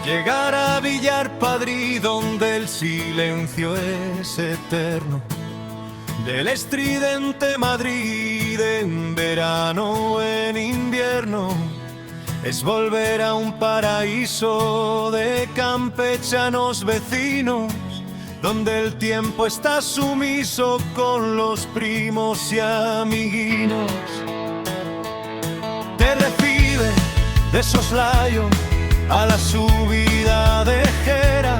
Llegar a Villar Padrí, donde el silencio es eterno, del estridente Madrid en verano o en invierno, es volver a un paraíso de campechanos vecinos, donde el tiempo está sumiso con los primos y amiguinos. Te recibe de soslayo a la subida de Jera,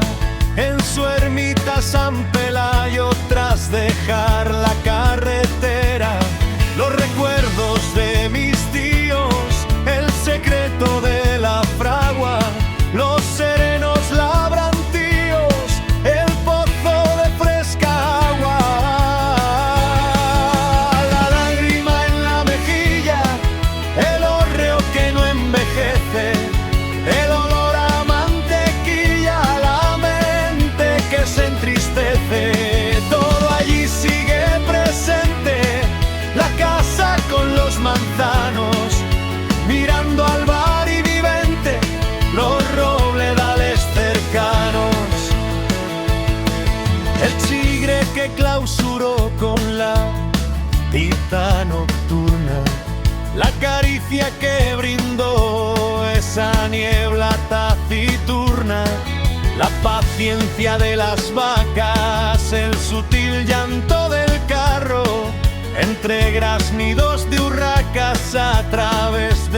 en su ermita San Pelayo, tras dejar la carretera. Los recuerdos de mis tíos, el secreto de la fragua, los serenos labrantíos, el pozo de fresca agua. La lágrima en la mejilla, el hórreo que no envejece, el olor a mantequilla, la mente que se entristece. Todo allí sigue presente, la casa con los manzanos, mirando al bar y vivente, los robledales cercanos. El chigre que clausuró con la tita nocturna, la caricia que brindó esa niebla taciturna, la paciencia de las vacas, el sutil llanto del carro, entre graznidos de urracas a través